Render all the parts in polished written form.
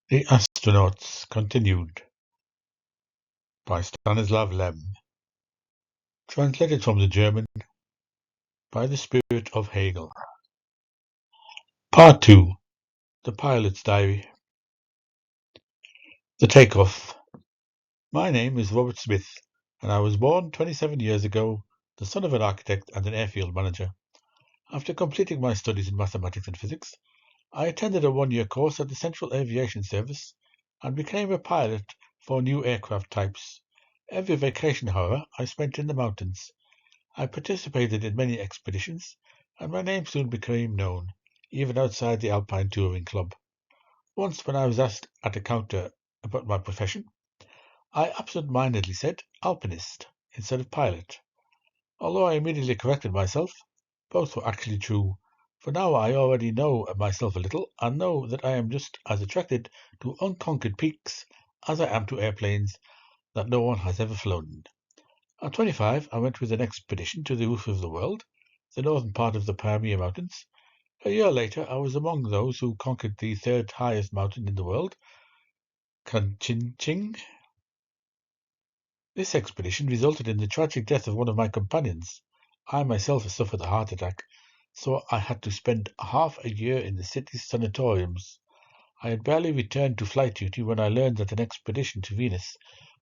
The Astronauts continued by Stanislaw translated from the German by the Spirit of Hegel. Part 2. The Pilot's Diary. The Takeoff. My name is Robert Smith, and I was born 27 years ago, the son of an architect and an airfield manager. After completing my studies in mathematics and physics, I attended a one-year course at the Central Aviation Service and became a pilot for new aircraft types. Every vacation, however, I spent in the mountains. I participated in many expeditions, and my name soon became known, even outside the Alpine Touring Club. Once, when I was asked at a counter about my profession, I absent-mindedly said alpinist instead of pilot. Although I immediately corrected myself, both were actually true, for now I already know myself a little and know that I am just as attracted to unconquered peaks as I am to airplanes that no one has ever flown. At 25, I went with an expedition to the roof of the world, the northern part of the Pamir Mountains. A year later, I was among those who conquered the third highest mountain in the world, Kanchenjunga. This expedition resulted in the tragic death of one of my companions. I myself suffered a heart attack, so I had to spend half a year in the city's sanatoriums. I had barely returned to flight duty when I learned that an expedition to Venus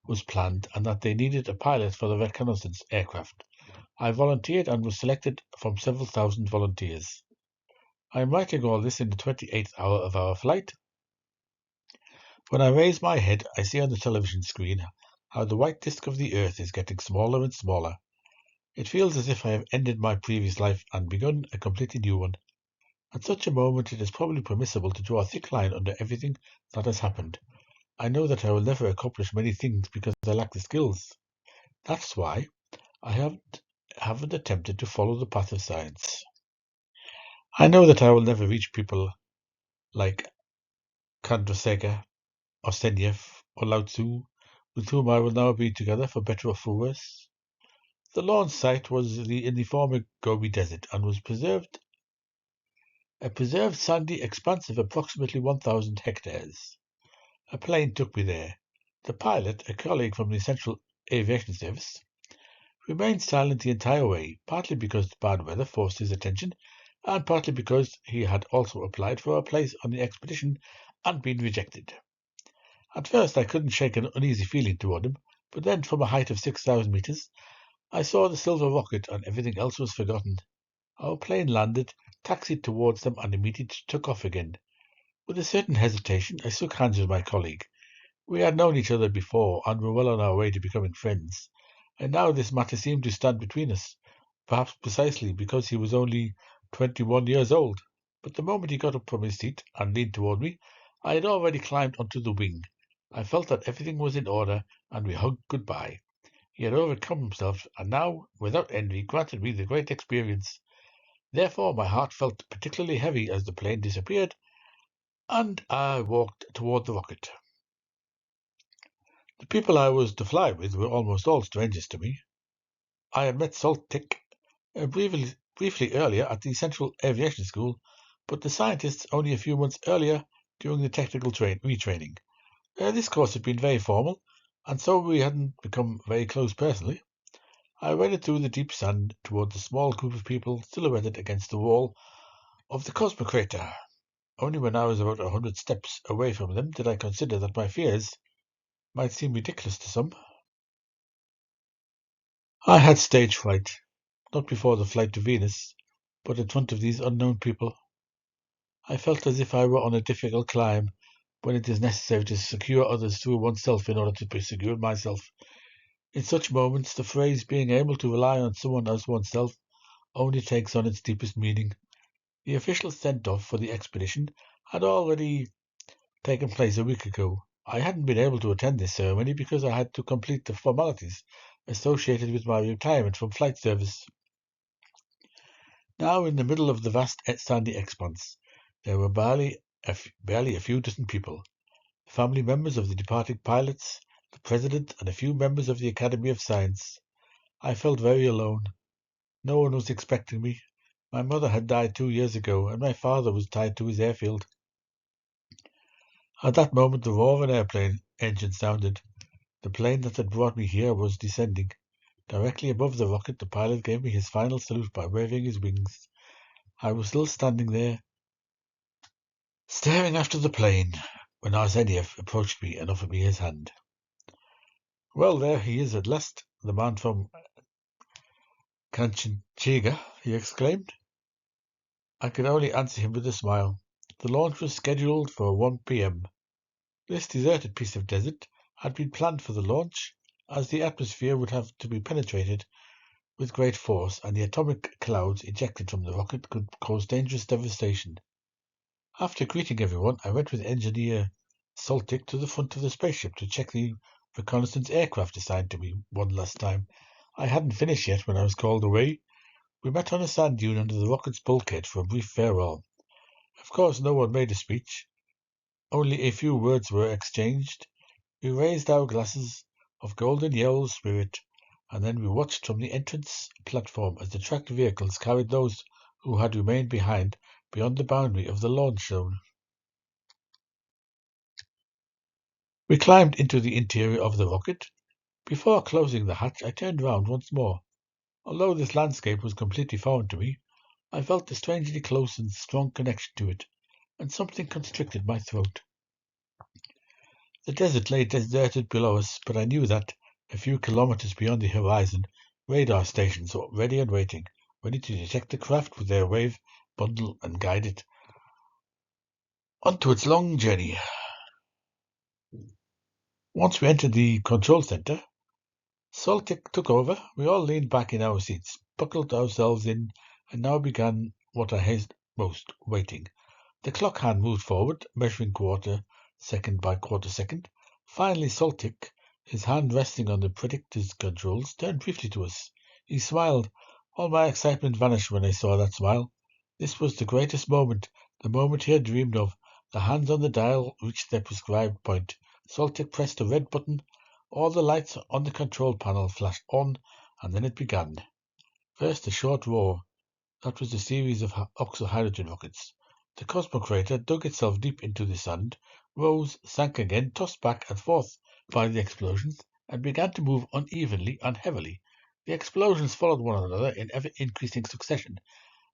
was planned and that they needed a pilot for the reconnaissance aircraft. I volunteered and was selected from several thousand volunteers. I am writing all this in the 28th hour of our flight. When I raise my head, I see on the television screen how the white disk of the Earth is getting smaller and smaller. It feels as if I have ended my previous life and begun a completely new one. At such a moment, it is probably permissible to draw a thick line under everything that has happened. I know that I will never accomplish many things because I lack the skills. That's why I haven't attempted to follow the path of science. I know that I will never reach people like Chandrasekhar or Senyev or Lao Tzu, with whom I will now be together for better or for worse. The launch site was in the former Gobi Desert and was a preserved sandy expanse of approximately 1,000 hectares. A plane took me there. The pilot, a colleague from the Central Aviation Service, remained silent the entire way, partly because the bad weather forced his attention, and partly because he had also applied for a place on the expedition and been rejected. At first I couldn't shake an uneasy feeling toward him, but then from a height of 6,000 meters, I saw the silver rocket and everything else was forgotten. Our plane landed, taxied towards them, and immediately took off again. With a certain hesitation, I shook hands with my colleague. We had known each other before and were well on our way to becoming friends, and now this matter seemed to stand between us, perhaps precisely because he was only 21 years old. But the moment he got up from his seat and leaned toward me, I had already climbed onto the wing. I felt that everything was in order, and we hugged goodbye. He had overcome himself, and now, without envy, granted me the great experience. Therefore, my heart felt particularly heavy as the plane disappeared, and I walked toward the rocket. The people I was to fly with were almost all strangers to me. I had met Soltych briefly earlier at the Central Aviation School, but the scientists only a few months earlier during the technical retraining. This course had been very formal, and so we hadn't become very close personally. I waded through the deep sand toward the small group of people silhouetted against the wall of the Cosmo crater. Only when I was about 100 steps away from them did I consider that my fears might seem ridiculous to some. I had stage fright, not before the flight to Venus, but in front of these unknown people. I felt as if I were on a difficult climb when it is necessary to secure others through oneself in order to be secured myself. In such moments, the phrase being able to rely on someone as oneself only takes on its deepest meaning. The official send-off for the expedition had already taken place a week ago. I hadn't been able to attend this ceremony because I had to complete the formalities associated with my retirement from flight service. Now, in the middle of the vast sandy expanse, there were barely a few dozen people, family members of the departing pilots, the president, and a few members of the Academy of Science. I felt very alone. No one was expecting me. My mother had died 2 years ago, and my father was tied to his airfield. At that moment, the roar of an airplane engine sounded. The plane that had brought me here was descending. Directly above the rocket, the pilot gave me his final salute by waving his wings. I was still standing there, staring after the plane, when Arseniev approached me and offered me his hand. "Well, there he is at last, the man from Kanchenjunga," he exclaimed. I could only answer him with a smile. The launch was scheduled for 1 p.m. This deserted piece of desert had been planned for the launch, as the atmosphere would have to be penetrated with great force, and the atomic clouds ejected from the rocket could cause dangerous devastation. After greeting everyone, I went with Engineer Soltic to the front of the spaceship to check the reconnaissance aircraft assigned to me one last time. I hadn't finished yet when I was called away. We met on a sand dune under the rocket's bulkhead for a brief farewell. Of course, no one made a speech. Only a few words were exchanged. We raised our glasses of golden yellow spirit, and then we watched from the entrance platform as the tracked vehicles carried those who had remained behind beyond the boundary of the launch zone. We climbed into the interior of the rocket. Before closing the hatch, I turned round once more. Although this landscape was completely foreign to me, I felt a strangely close and strong connection to it, and something constricted my throat. The desert lay deserted below us, but I knew that, a few kilometers beyond the horizon, radar stations were ready and waiting, ready to detect the craft with their wave bundle and guide it onto its long journey. Once we entered the control center, Soltic took over. We all leaned back in our seats, buckled ourselves in, and now began what I hated most, waiting. The clock hand moved forward, measuring quarter second by quarter second. Finally, Soltic, his hand resting on the predictor's controls, turned briefly to us. He smiled. All my excitement vanished when I saw that smile. This was the greatest moment, the moment he had dreamed of. The hands on the dial reached their prescribed point. Soltic pressed a red button. All the lights on the control panel flashed on, and then it began. First, a short roar. That was a series of oxyhydrogen rockets. The cosmocrater dug itself deep into the sand, rose, sank again, tossed back and forth by the explosions, and began to move unevenly and heavily. The explosions followed one another in ever-increasing succession.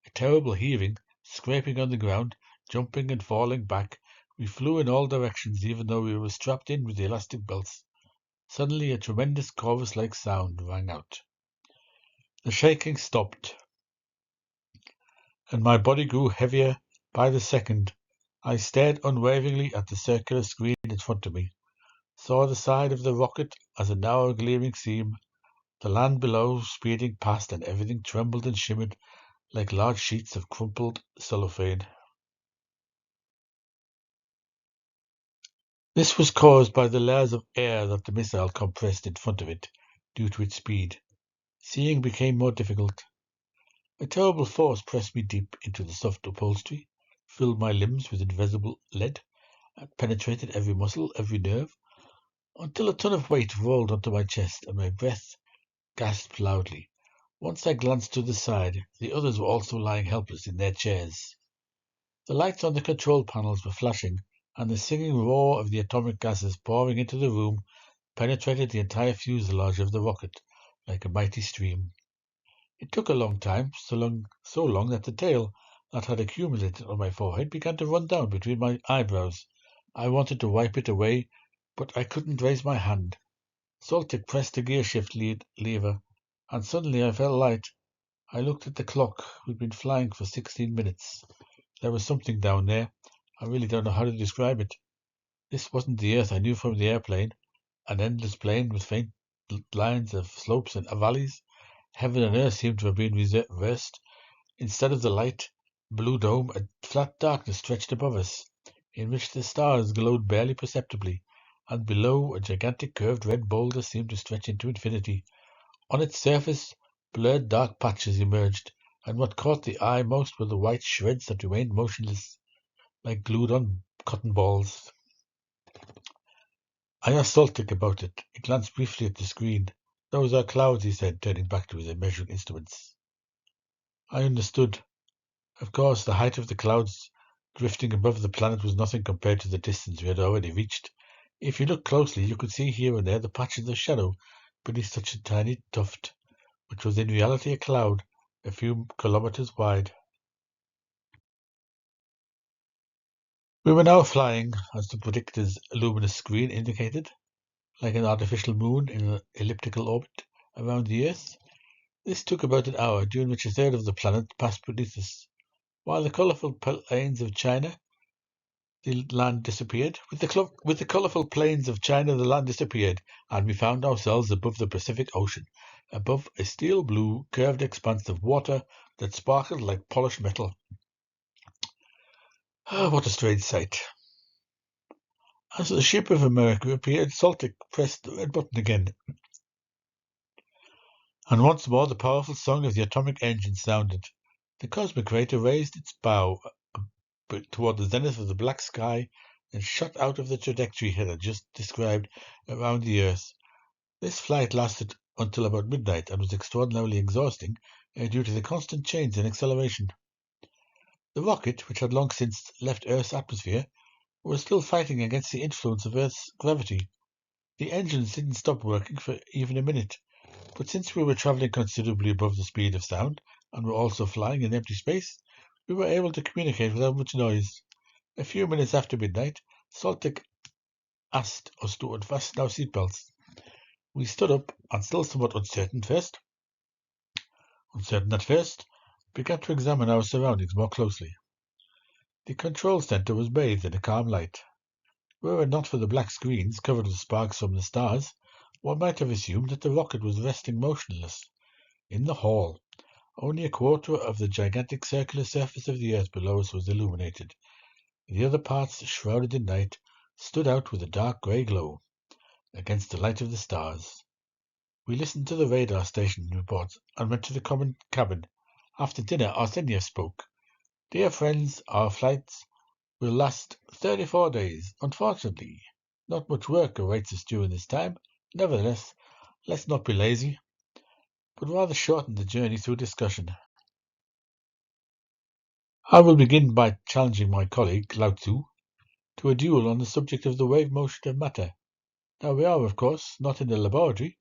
A terrible heaving, scraping on the ground, jumping and falling back. We flew in all directions, even though we were strapped in with the elastic belts. Suddenly, a tremendous chorus-like sound rang out. The shaking stopped, and my body grew heavier by the second. I stared unwaveringly at the circular screen in front of me, saw the side of the rocket as a narrow gleaming seam, the land below speeding past, and everything trembled and shimmered like large sheets of crumpled cellophane. This was caused by the layers of air that the missile compressed in front of it due to its speed. Seeing became more difficult. A terrible force pressed me deep into the soft upholstery, filled my limbs with invisible lead, and penetrated every muscle, every nerve, until a ton of weight rolled onto my chest and my breath gasped loudly. Once I glanced to the side, the others were also lying helpless in their chairs. The lights on the control panels were flashing, and the singing roar of the atomic gases pouring into the room penetrated the entire fuselage of the rocket like a mighty stream. It took a long time, so long that the tail that had accumulated on my forehead began to run down between my eyebrows. I wanted to wipe it away, but I couldn't raise my hand. Soltic pressed the gear shift lever, and suddenly I felt light. I looked at the clock. We'd been flying for 16 minutes. There was something down there. I really don't know how to describe it. This wasn't the Earth I knew from the airplane, an endless plain with faint lines of slopes and valleys. Heaven and earth seemed to have been reversed. Instead of the light blue dome, a flat darkness stretched above us, in which the stars glowed barely perceptibly, and below, a gigantic curved red boulder seemed to stretch into infinity. On its surface, blurred dark patches emerged, and what caught the eye most were the white shreds that remained motionless, like glued-on cotton balls. I asked Soltic about it. He glanced briefly at the screen. "Those are clouds," he said, turning back to his measuring instruments. I understood. Of course, the height of the clouds Drifting above the planet was nothing compared to the distance we had already reached. If you looked closely, you could see here and there the patches of shadow beneath such a tiny tuft, which was in reality a cloud a few kilometers wide. We were now flying, as the predictor's luminous screen indicated, like an artificial moon in an elliptical orbit around the Earth. This took about an hour, during which a third of the planet passed beneath us. While the colourful plains of China, the land disappeared. With the colourful plains of China, the land disappeared, and we found ourselves above the Pacific Ocean, above a steel blue, curved expanse of water that sparkled like polished metal. Ah, what a strange sight! As the ship of America appeared, Saltic pressed the red button again, and once more the powerful song of the atomic engine sounded. The cosmic crater raised its bow toward the zenith of the black sky and shot out of the trajectory it had just described around the Earth. This flight lasted until about midnight and was extraordinarily exhausting due to the constant change in acceleration. The rocket, which had long since left Earth's atmosphere, was still fighting against the influence of Earth's gravity. The engines didn't stop working for even a minute, but since we were traveling considerably above the speed of sound and were also flying in empty space, we were able to communicate without much noise. A few minutes after midnight, Saltic asked us to unfasten our seatbelts. We stood up and, still somewhat uncertain at first, began to examine our surroundings more closely. The control center was bathed in a calm light. Were it not for the black screens covered with sparks from the stars, one might have assumed that the rocket was resting motionless. In the hall, only a quarter of the gigantic circular surface of the earth below us was illuminated. The other parts, shrouded in night, stood out with a dark grey glow against the light of the stars. We listened to the radar station reports and went to the common cabin. After dinner, Arsenyev spoke. Dear friends, our flights will last 34 days. Unfortunately, not much work awaits us during this time. Nevertheless, let's not be lazy, but rather shorten the journey through discussion. I will begin by challenging my colleague, Lao Tzu, to a duel on the subject of the wave motion of matter. Now, we are, of course, not in a laboratory,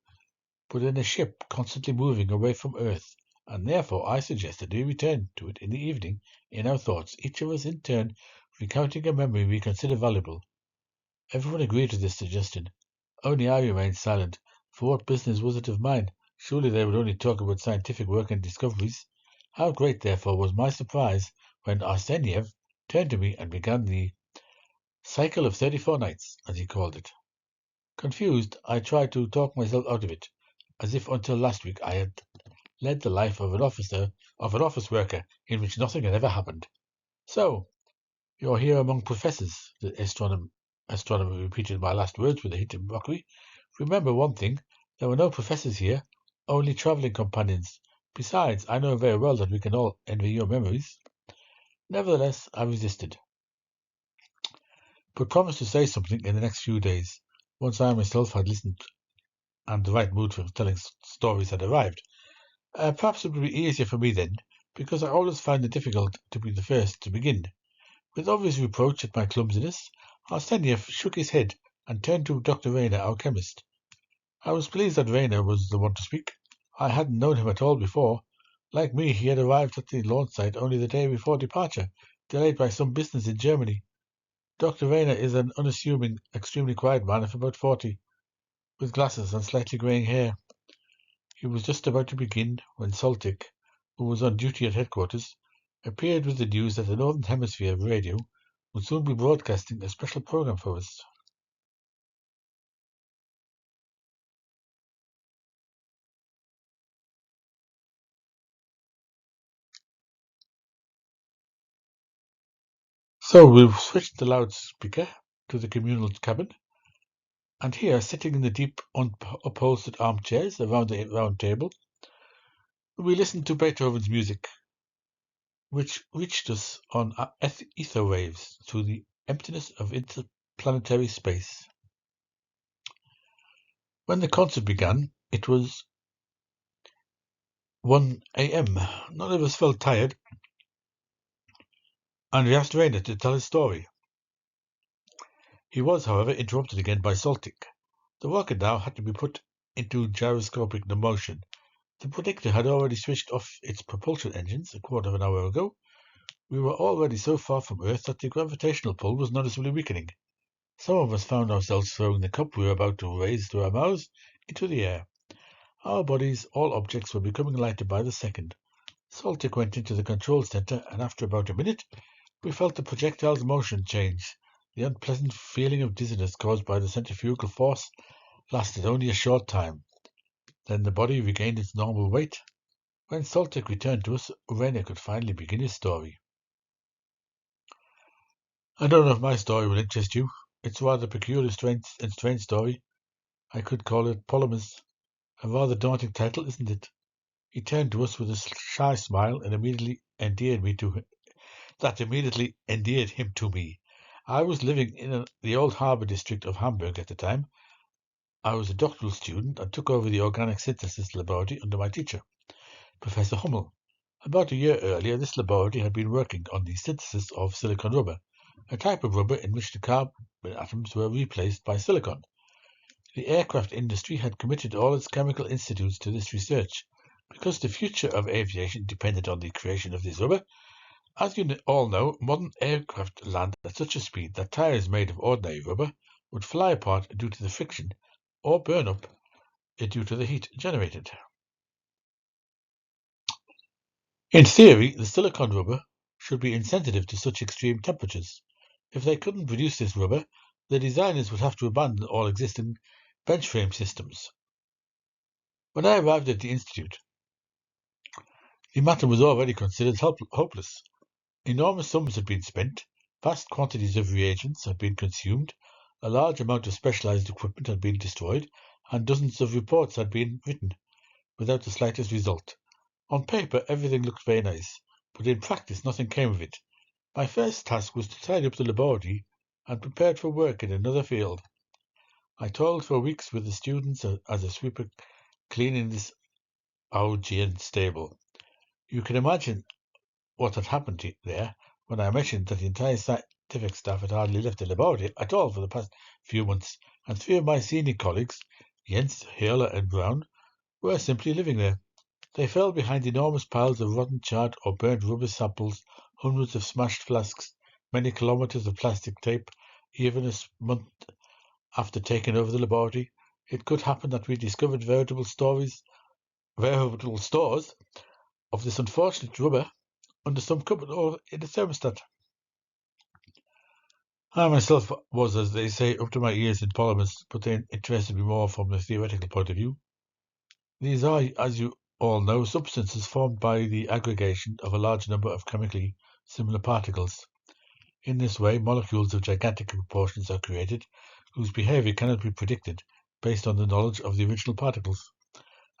but in a ship constantly moving away from Earth, and therefore I suggest that we return to it in the evening in our thoughts, each of us in turn recounting a memory we consider valuable. Everyone agreed to this suggestion. Only I remained silent, for what business was it of mine? Surely they would only talk about scientific work and discoveries. How great, therefore, was my surprise when Arseniev turned to me and began the cycle of 34 nights, as he called it. Confused, I tried to talk myself out of it, as if until last week I had led the life of an office worker, in which nothing had ever happened. So, you're here among professors, the astronomer repeated my last words with a hint of mockery. Remember one thing, there were no professors here, only travelling companions. Besides, I know very well that we can all envy your memories. Nevertheless, I resisted, but promised to say something in the next few days, once I myself had listened and the right mood for telling stories had arrived. Perhaps it would be easier for me then, because I always find it difficult to be the first to begin. With obvious reproach at my clumsiness, Arseniev shook his head and turned to Dr. Rayner, our chemist. I was pleased that Rayner was the one to speak. I hadn't known him at all before. Like me, he had arrived at the launch site only the day before departure, delayed by some business in Germany. Dr. Rayner is an unassuming, extremely quiet man of about 40, with glasses and slightly greying hair. He was just about to begin when Saltic, who was on duty at headquarters, appeared with the news that the Northern Hemisphere radio would soon be broadcasting a special program for us. So we switched the loudspeaker to the communal cabin, and here, sitting in the deep upholstered armchairs around the round table, we listened to Beethoven's music, which reached us on ether waves through the emptiness of interplanetary space. When the concert began, it was 1 a.m. None of us felt tired, and we asked Rainer to tell his story. He was, however, interrupted again by Saltic. The rocket now had to be put into gyroscopic motion. The predictor had already switched off its propulsion engines a quarter of an hour ago. We were already so far from Earth that the gravitational pull was noticeably weakening. Some of us found ourselves throwing the cup we were about to raise to our mouths into the air. Our bodies, all objects, were becoming lighter by the second. Saltic went into the control center, and after about a minute, we felt the projectile's motion change. The unpleasant feeling of dizziness caused by the centrifugal force lasted only a short time. Then the body regained its normal weight. When Saltic returned to us, Rainer could finally begin his story. I don't know if my story will interest you. It's a rather peculiar and strange story. I could call it Polymers. A rather daunting title, isn't it? He turned to us with a shy smile and immediately endeared him to me. I was living in the old harbour district of Hamburg at the time. I was a doctoral student and took over the organic synthesis laboratory under my teacher, Professor Hummel. About a year earlier, this laboratory had been working on the synthesis of silicon rubber, a type of rubber in which the carbon atoms were replaced by silicon. The aircraft industry had committed all its chemical institutes to this research, because the future of aviation depended on the creation of this rubber. As you all know, modern aircraft land at such a speed that tires made of ordinary rubber would fly apart due to the friction, or burn up due to the heat generated. In theory, the silicon rubber should be insensitive to such extreme temperatures. If they couldn't produce this rubber, the designers would have to abandon all existing bench frame systems. When I arrived at the institute, the matter was already considered hopeless. Enormous sums had been spent, vast quantities of reagents had been consumed, a large amount of specialized equipment had been destroyed, and dozens of reports had been written, without the slightest result. On paper, everything looked very nice, but in practice nothing came of it. My first task was to tidy up the laboratory and prepare for work in another field. I toiled for weeks with the students as a sweeper cleaning this Augean stable. You can imagine what had happened there when I mentioned that the entire scientific staff had hardly left the laboratory at all for the past few months, and three of my senior colleagues, Jens, Höhler, and Brown, were simply living there. They fell behind enormous piles of rotten, charred, or burnt rubber samples, hundreds of smashed flasks, many kilometers of plastic tape, even a month after taking over the laboratory. It could happen that we discovered veritable stores of this unfortunate rubber under some cupboard or in a thermostat. I myself was, as they say, up to my ears in polymers, but they interested me more from the theoretical point of view. These are, as you all know, substances formed by the aggregation of a large number of chemically similar particles. In this way, molecules of gigantic proportions are created, whose behavior cannot be predicted based on the knowledge of the original particles.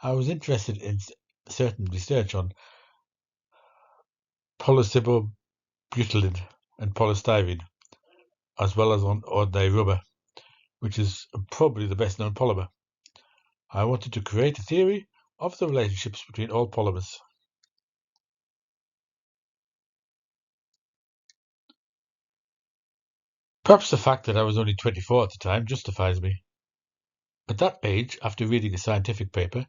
I was interested in certain research on polysibutylene and polystyrene, as well as on ordinary rubber, which is probably the best known polymer. I wanted to create a theory of the relationships between all polymers. Perhaps the fact that I was only 24 at the time justifies me. At that age, after reading a scientific paper,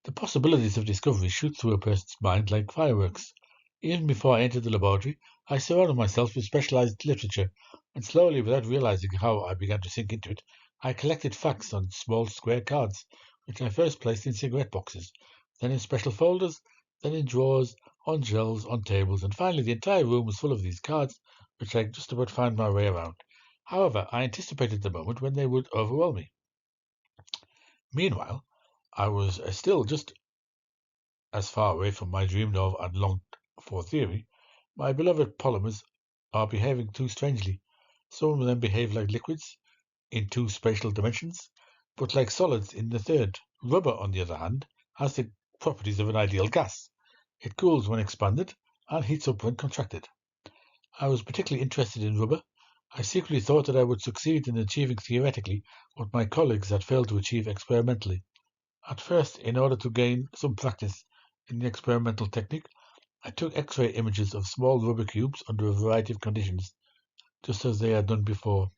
the possibilities of discovery shoot through a person's mind like fireworks. Even before I entered the laboratory, I surrounded myself with specialized literature, and slowly, without realizing how I began to sink into it, I collected facts on small square cards, which I first placed in cigarette boxes, then in special folders, then in drawers, on shelves, on tables, and finally the entire room was full of these cards, which I just about found my way around. However, I anticipated the moment when they would overwhelm me. Meanwhile, I was still just as far away from my dreamed of and longed for theory. My beloved polymers are behaving too strangely. Some of them behave like liquids in two spatial dimensions, but like solids in the third. Rubber, on the other hand, has the properties of an ideal gas. It cools when expanded and heats up when contracted. I was particularly interested in rubber. I secretly thought that I would succeed in achieving theoretically what my colleagues had failed to achieve experimentally. At first, in order to gain some practice in the experimental technique, I took X-ray images of small rubber cubes under a variety of conditions, just as they had done before.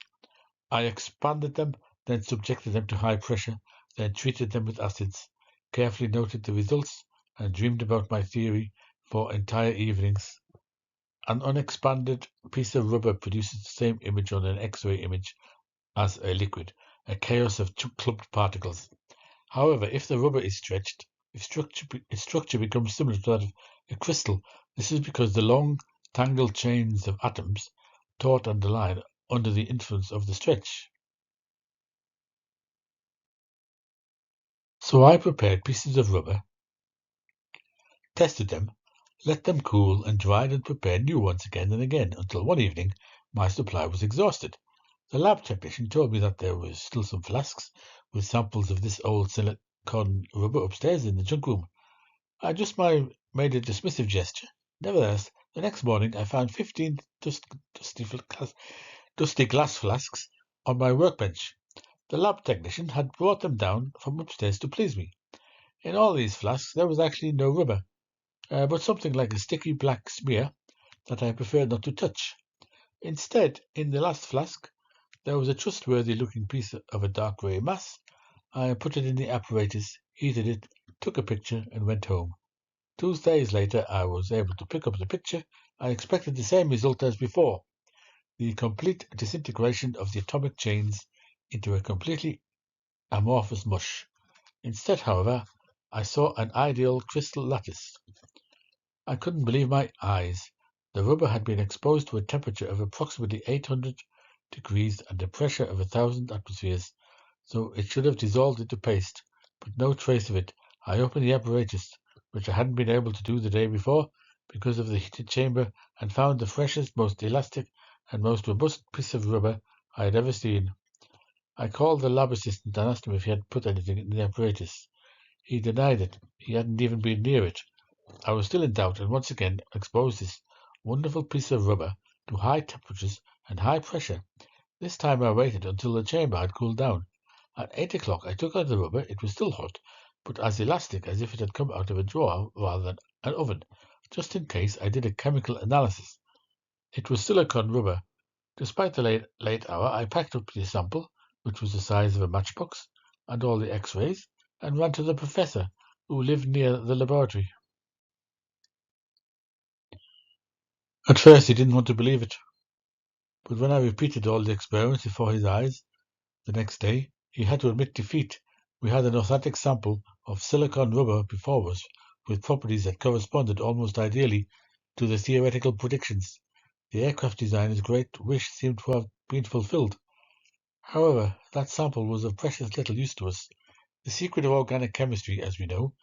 I expanded them, then subjected them to high pressure, then treated them with acids, carefully noted the results, and dreamed about my theory for entire evenings. An unexpanded piece of rubber produces the same image on an X-ray image as a liquid, a chaos of clumped particles. However, if the rubber is stretched, its structure becomes similar to that of a crystal. This is because the long, tangled chains of atoms taut and align under the influence of the stretch. So I prepared pieces of rubber, tested them, let them cool, and dried and prepared new ones again and again until one evening my supply was exhausted. The lab technician told me that there were still some flasks with samples of this old silicon rubber upstairs in the junk room. I just made a dismissive gesture. Nevertheless, the next morning I found 15 dusty glass flasks on my workbench. The lab technician had brought them down from upstairs to please me. In all these flasks there was actually no rubber, but something like a sticky black smear that I preferred not to touch. Instead, in the last flask, there was a trustworthy-looking piece of a dark grey mass. I put it in the apparatus, heated it, took a picture, and went home. 2 days later, I was able to pick up the picture. I expected the same result as before, the complete disintegration of the atomic chains into a completely amorphous mush. Instead, however, I saw an ideal crystal lattice. I couldn't believe my eyes. The rubber had been exposed to a temperature of approximately 800 degrees and a pressure of 1,000 atmospheres, so it should have dissolved into paste, but no trace of it. I opened the apparatus, which I hadn't been able to do the day before because of the heated chamber, and found the freshest, most elastic, and most robust piece of rubber I had ever seen. I called the lab assistant and asked him if he had put anything in the apparatus. He denied it. He hadn't even been near it. I was still in doubt, and once again exposed this wonderful piece of rubber to high temperatures and high pressure. This time I waited until the chamber had cooled down. At 8 o'clock I took out the rubber. It was still hot, but as elastic as if it had come out of a drawer rather than an oven, just in case I did a chemical analysis. It was silicon rubber. Despite the late hour, I packed up the sample, which was the size of a matchbox, and all the X-rays, and ran to the professor, who lived near the laboratory. At first he didn't want to believe it, but when I repeated all the experiments before his eyes the next day, he had to admit defeat. We had an authentic sample of silicon rubber before us, with properties that corresponded almost ideally to the theoretical predictions. The aircraft designer's great wish seemed to have been fulfilled. However, that sample was of precious little use to us. The secret of organic chemistry, as we know,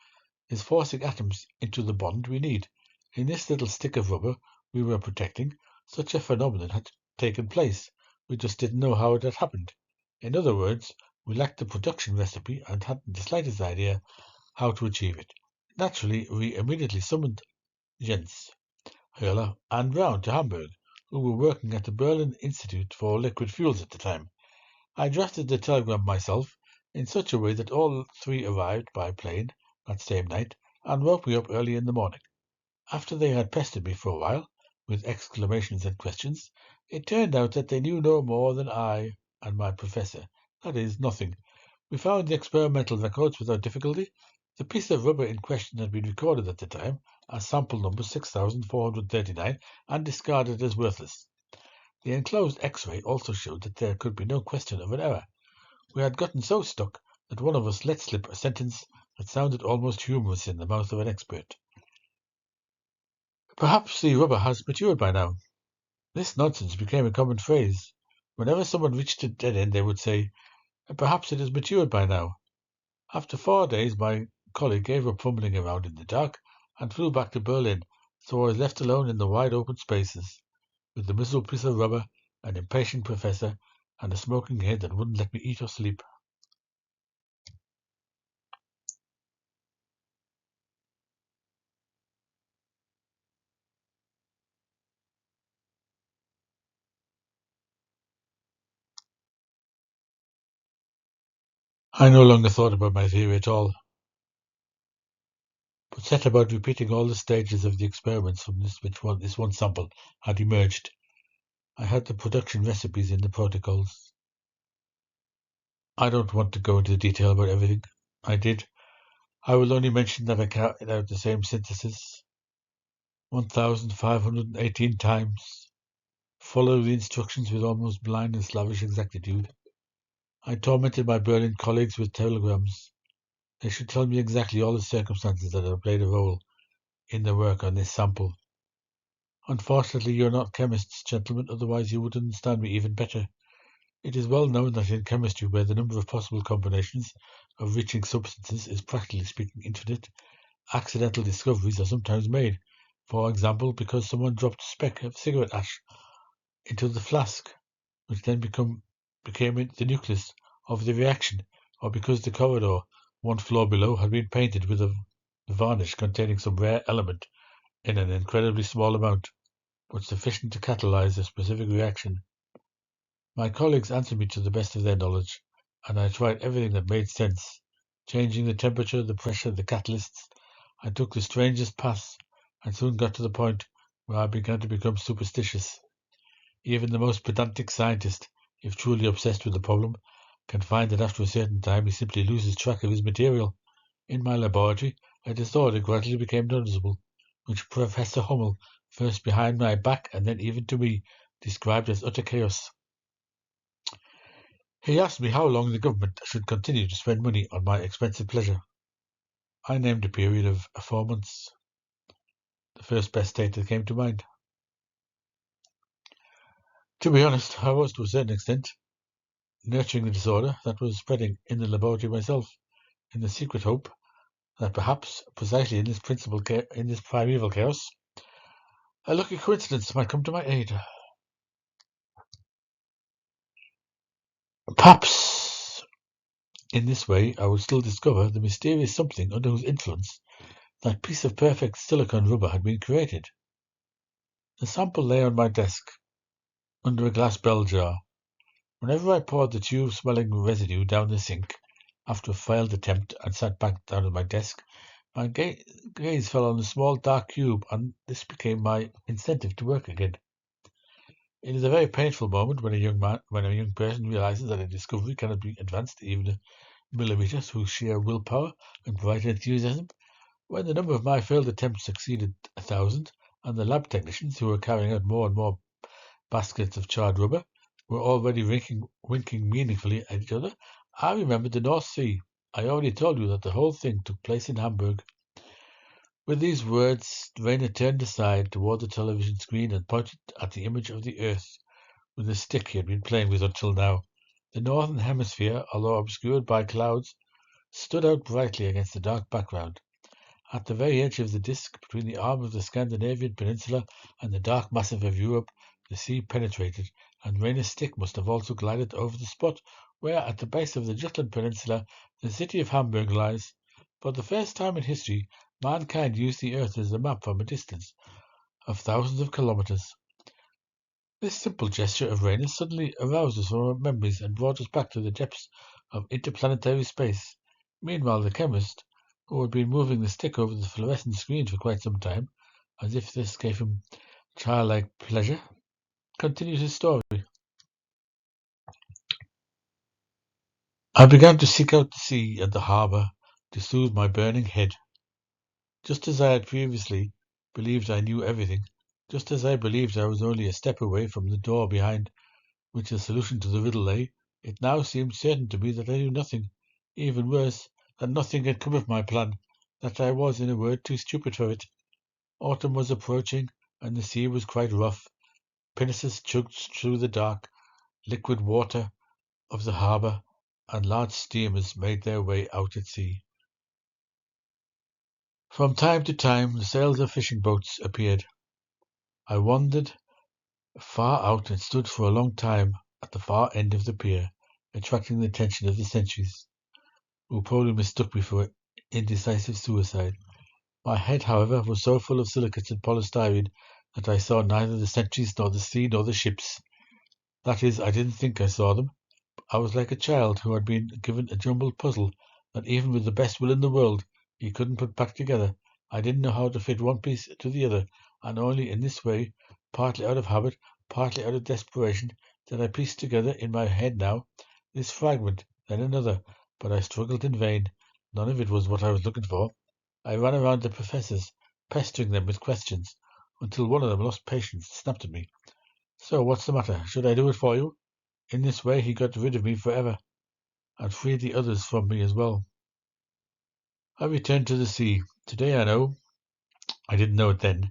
is forcing atoms into the bond we need. In this little stick of rubber we were protecting, such a phenomenon had taken place. We just didn't know how it had happened. In other words, we lacked the production recipe and hadn't the slightest idea how to achieve it. Naturally, we immediately summoned Jens, Höhler, and Brown to Hamburg, who were working at the Berlin Institute for Liquid Fuels at the time. I drafted the telegram myself in such a way that all three arrived by plane that same night and woke me up early in the morning. After they had pestered me for a while with exclamations and questions, it turned out that they knew no more than I and my professor. That is, nothing. We found the experimental records without difficulty. The piece of rubber in question had been recorded at the time as sample number 6439 and discarded as worthless. The enclosed X-ray also showed that there could be no question of an error. We had gotten so stuck that one of us let slip a sentence that sounded almost humorous in the mouth of an expert. Perhaps the rubber has matured by now. This nonsense became a common phrase. Whenever someone reached a dead end, they would say, perhaps it has matured by now. After 4 days, my colleague gave up fumbling around in the dark and flew back to Berlin, so I was left alone in the wide open spaces, with the miserable piece of rubber, an impatient professor, and a smoking head that wouldn't let me eat or sleep. I no longer thought about my theory at all, set about repeating all the stages of the experiments from this one sample had emerged. I had the production recipes in the protocols. I don't want to go into detail about everything I did. I will only mention that I carried out the same synthesis 1,518 times, followed the instructions with almost blind and slavish exactitude. I tormented my Berlin colleagues with telegrams. They should tell me exactly all the circumstances that have played a role in the work on this sample. Unfortunately, you're not chemists, gentlemen, otherwise you would understand me even better. It is well known that in chemistry, where the number of possible combinations of reaching substances is practically speaking infinite, accidental discoveries are sometimes made. For example, because someone dropped a speck of cigarette ash into the flask, which then became the nucleus of the reaction, or because the corridor one floor below had been painted with a varnish containing some rare element in an incredibly small amount, but sufficient to catalyze a specific reaction. My colleagues answered me to the best of their knowledge, and I tried everything that made sense, changing the temperature, the pressure, the catalysts. I took the strangest paths, and soon got to the point where I began to become superstitious. Even the most pedantic scientist, if truly obsessed with the problem, can find that after a certain time he simply loses track of his material. In my laboratory, a disorder gradually became noticeable, which Professor Hummel, first behind my back and then even to me, described as utter chaos. He asked me how long the government should continue to spend money on my expensive pleasure. I named a period of 4 months, the first best date that came to mind. To be honest, I was, to a certain extent, nurturing the disorder that was spreading in the laboratory myself, in the secret hope that perhaps, precisely in this primeval chaos, a lucky coincidence might come to my aid. Perhaps in this way I would still discover the mysterious something under whose influence that piece of perfect silicon rubber had been created. The sample lay on my desk, under a glass bell jar. Whenever I poured the tube-smelling residue down the sink, after a failed attempt, and sat back down at my desk, my gaze fell on a small dark cube, and this became my incentive to work again. It is a very painful moment when a young person realizes that a discovery cannot be advanced even a millimeter through sheer willpower and bright enthusiasm. When the number of my failed attempts exceeded 1,000, and the lab technicians, who were carrying out more and more baskets of charred rubber, were already winking meaningfully at each other, I remembered the North Sea. I already told you that the whole thing took place in Hamburg. With these words, Rainer turned aside toward the television screen and pointed at the image of the Earth with the stick he had been playing with until now. The northern hemisphere, although obscured by clouds, stood out brightly against the dark background. At the very edge of the disk, between the arm of the Scandinavian peninsula and the dark massif of Europe, the sea penetrated, and Rainer's stick must have also glided over the spot where, at the base of the Jutland Peninsula, the city of Hamburg lies. For the first time in history, mankind used the Earth as a map from a distance of thousands of kilometers. This simple gesture of Rainer's suddenly aroused us from our memories and brought us back to the depths of interplanetary space. Meanwhile, the chemist, who had been moving the stick over the fluorescent screen for quite some time, as if this gave him childlike pleasure, continued his story. I began to seek out the sea and the harbour to soothe my burning head. Just as I had previously believed I knew everything, just as I believed I was only a step away from the door behind which the solution to the riddle lay, it now seemed certain to me that I knew nothing. Even worse, that nothing had come of my plan, that I was, in a word, too stupid for it. Autumn was approaching, and the sea was quite rough. Pinnaces chugged through the dark, liquid water of the harbour, and large steamers made their way out at sea. From time to time, the sails of fishing boats appeared. I wandered far out and stood for a long time at the far end of the pier, attracting the attention of the sentries, who probably mistook me for indecisive suicide. My head, however, was so full of silicates and polystyrene that I saw neither the sentries nor the sea nor the ships. That is, I didn't think I saw them. I was like a child who had been given a jumbled puzzle that even with the best will in the world he couldn't put back together, I didn't know how to fit one piece to the other, and only in this way, partly out of habit, partly out of desperation, did I piece together in my head now this fragment, then another, but I struggled in vain. None of it was what I was looking for. I ran around the professors, pestering them with questions, until one of them lost patience and snapped at me. So, what's the matter? Should I do it for you? In this way he got rid of me forever, and freed the others from me as well. I returned to the sea. Today I know, I didn't know it then,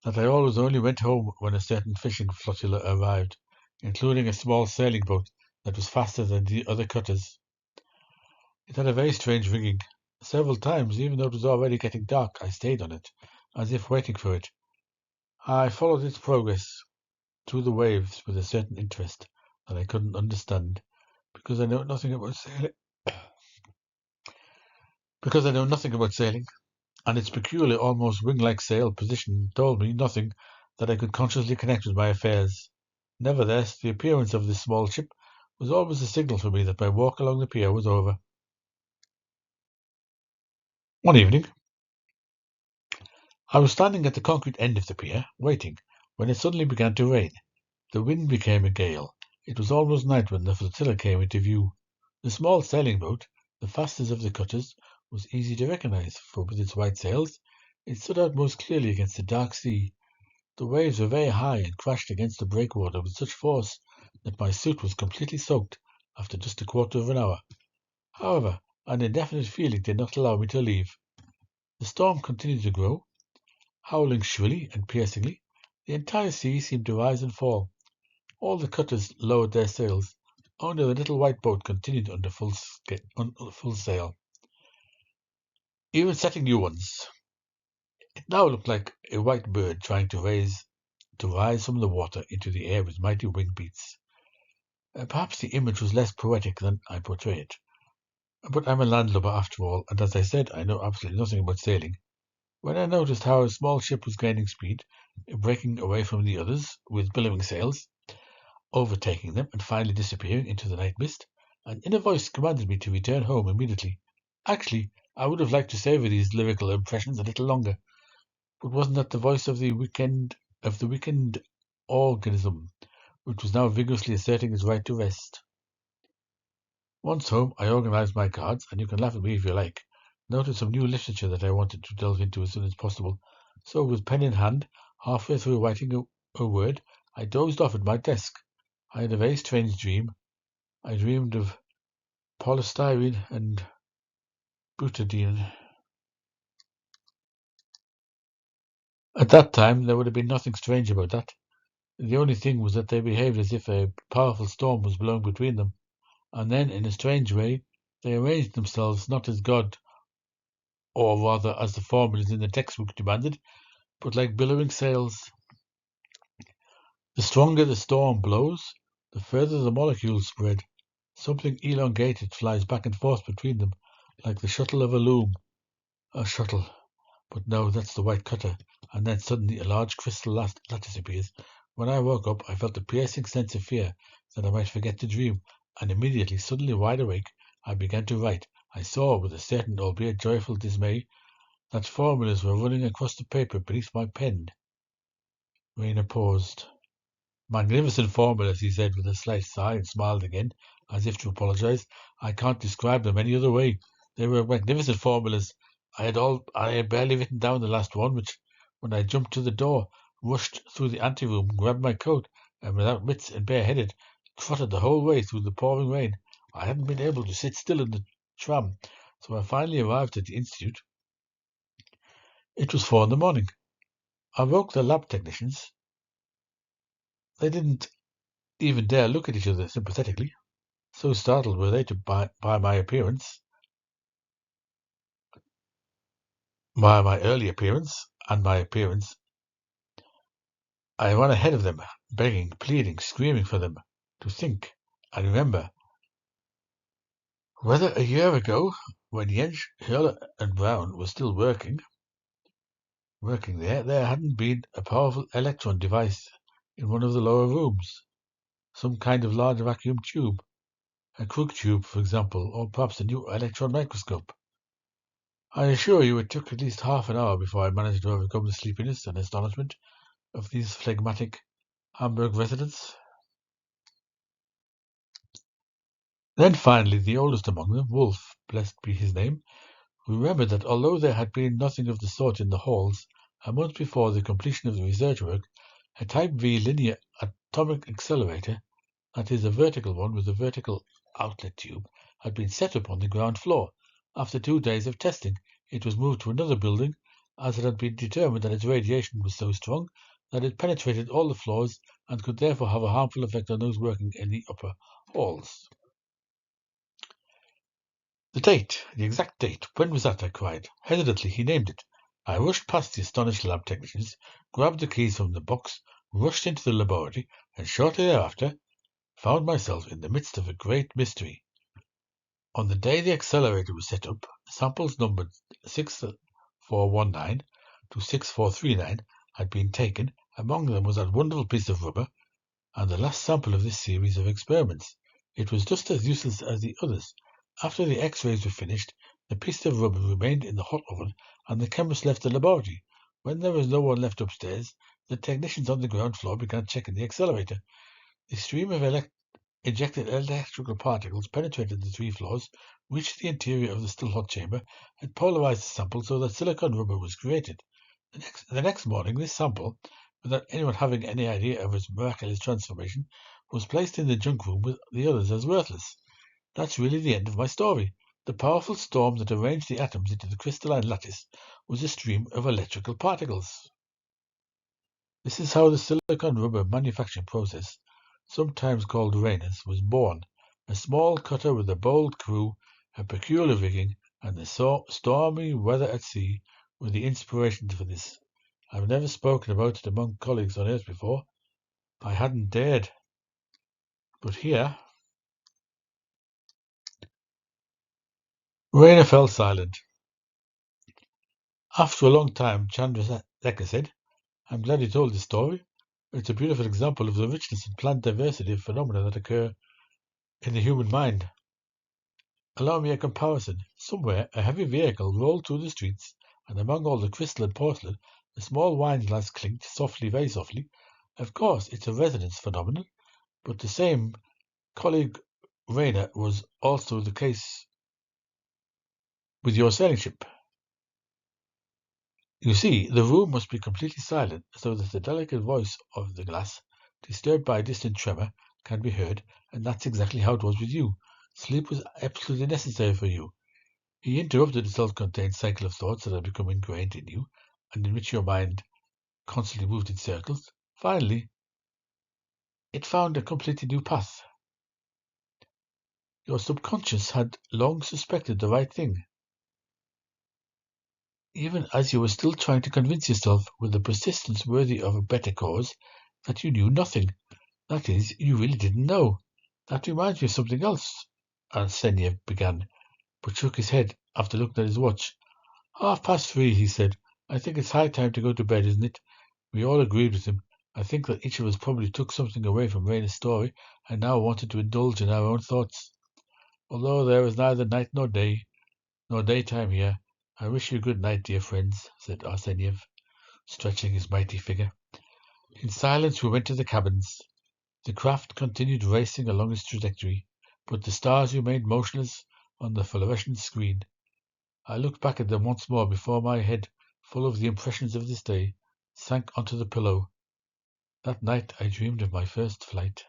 that I always only went home when a certain fishing flotilla arrived, including a small sailing boat that was faster than the other cutters. It had a very strange rigging. Several times, even though it was already getting dark, I stayed on it, as if waiting for it. I followed its progress through the waves with a certain interest that I couldn't understand, because I know nothing about sailing. Because I know nothing about sailing, and its peculiar, almost wing-like sail position told me nothing that I could consciously connect with my affairs. Nevertheless, the appearance of this small ship was always a signal for me that my walk along the pier was over. One evening, I was standing at the concrete end of the pier, waiting, when it suddenly began to rain. The wind became a gale. It was almost night when the flotilla came into view. The small sailing boat, the fastest of the cutters, was easy to recognize, for with its white sails, it stood out most clearly against the dark sea. The waves were very high and crashed against the breakwater with such force that my suit was completely soaked after just a quarter of an hour. However, an indefinite feeling did not allow me to leave. The storm continued to grow, howling shrilly and piercingly. The entire sea seemed to rise and fall. All the cutters lowered their sails. Only the little white boat continued under full sail, even setting new ones. It now looked like a white bird trying to rise from the water into the air with mighty wing beats. Perhaps the image was less poetic than I portray it. But I'm a landlubber after all, and as I said, I know absolutely nothing about sailing. When I noticed how a small ship was gaining speed, breaking away from the others with billowing sails, overtaking them, and finally disappearing into the night mist, an inner voice commanded me to return home immediately. Actually, I would have liked to savor these lyrical impressions a little longer, but wasn't that the voice of the weakened organism, which was now vigorously asserting its right to rest? Once home, I organized my cards, and you can laugh at me if you like. Noted some new literature that I wanted to delve into as soon as possible. So, with pen in hand, halfway through writing a word, I dozed off at my desk. I had a very strange dream. I dreamed of polystyrene and butadiene. At that time, there would have been nothing strange about that. The only thing was that they behaved as if a powerful storm was blowing between them, and then, in a strange way, they arranged themselves not as God, or rather as the formulas in the textbook demanded, but like billowing sails. The stronger the storm blows, the further the molecules spread. Something elongated flies back and forth between them, like the shuttle of a loom. A shuttle. But no, that's the white cutter. And then suddenly a large crystal lattice appears. When I woke up, I felt a piercing sense of fear that I might forget to dream, and immediately, suddenly wide awake, I began to write. I saw, with a certain albeit joyful dismay, that formulas were running across the paper beneath my pen. Rainer paused. Magnificent formulas, he said with a slight sigh, and smiled again, as if to apologize. I can't describe them any other way. They were magnificent formulas. I had barely written down the last one, which, when I jumped to the door, rushed through the anteroom, grabbed my coat, and without mitts and bareheaded, trotted the whole way through the pouring rain. I hadn't been able to sit still in the tram, so I finally arrived at the institute. It was 4 in the morning. I woke the lab technicians. They didn't even dare look at each other sympathetically. So startled were they by my early appearance, and my appearance. I ran ahead of them, begging, pleading, screaming for them to think and remember whether a year ago, when Jens, Hurler, and Brown were still working there hadn't been a powerful electron device in one of the lower rooms, some kind of large vacuum tube, a Crook tube, for example, or perhaps a new electron microscope. I assure you it took at least half an hour before I managed to overcome the sleepiness and astonishment of these phlegmatic Hamburg residents. Then finally the oldest among them, Wolf, blessed be his name, remembered that although there had been nothing of the sort in the halls, a month before the completion of the research work, a Type V linear atomic accelerator, that is a vertical one with a vertical outlet tube, had been set up on the ground floor. After 2 days of testing, it was moved to another building, as it had been determined that its radiation was so strong that it penetrated all the floors and could therefore have a harmful effect on those working in the upper halls. The exact date, when was that? I cried. Hesitantly, he named it. I rushed past the astonished lab technicians, grabbed the keys from the box, rushed into the laboratory, and shortly thereafter found myself in the midst of a great mystery. On the day the accelerator was set up, samples numbered 6419 to 6439 had been taken. Among them was that wonderful piece of rubber, and the last sample of this series of experiments. It was just as useless as the others. After the X-rays were finished, the piece of rubber remained in the hot oven, and the chemist left the laboratory. When there was no one left upstairs, the technicians on the ground floor began checking the accelerator. The stream of ejected electrical particles penetrated the 3 floors, reached the interior of the still hot chamber, and polarized the sample so that silicon rubber was created. The next morning, this sample, without anyone having any idea of its miraculous transformation, was placed in the junk room with the others as worthless. That's really the end of my story. The powerful storm that arranged the atoms into the crystalline lattice was a stream of electrical particles. This is how the silicon rubber manufacturing process, sometimes called Rayner's, was born. A small cutter with a bold crew, a peculiar rigging, and the stormy weather at sea were the inspirations for this. I've never spoken about it among colleagues on Earth before. I hadn't dared. But here, Rayner fell silent. After a long time, Chandrasekhar said, I'm glad you told this story. It's a beautiful example of the richness and planned diversity of phenomena that occur in the human mind. Allow me a comparison. Somewhere, a heavy vehicle rolled through the streets, and among all the crystal and porcelain, a small wine glass clinked softly, very softly. Of course, it's a resonance phenomenon, but the same colleague Rayner was also the case with your sailing ship. You see, the room must be completely silent, so that the delicate voice of the glass, disturbed by a distant tremor, can be heard, and that's exactly how it was with you. Sleep was absolutely necessary for you. He interrupted the self-contained cycle of thoughts that had become ingrained in you, and in which your mind constantly moved in circles. Finally, it found a completely new path. Your subconscious had long suspected the right thing, even as you were still trying to convince yourself, with a persistence worthy of a better cause, that you knew nothing. That is, you really didn't know. That reminds me of something else, Arsenyev began, but shook his head after looking at his watch. 3:30, he said. I think it's high time to go to bed, isn't it? We all agreed with him. I think that each of us probably took something away from Rayner's story and now wanted to indulge in our own thoughts. Although there is neither night nor day, nor daytime here, I wish you good night, dear friends, said Arsenyev, stretching his mighty figure. In silence we went to the cabins. The craft continued racing along its trajectory, but the stars remained motionless on the fluorescent screen. I looked back at them once more before my head, full of the impressions of this day, sank onto the pillow. That night I dreamed of my first flight.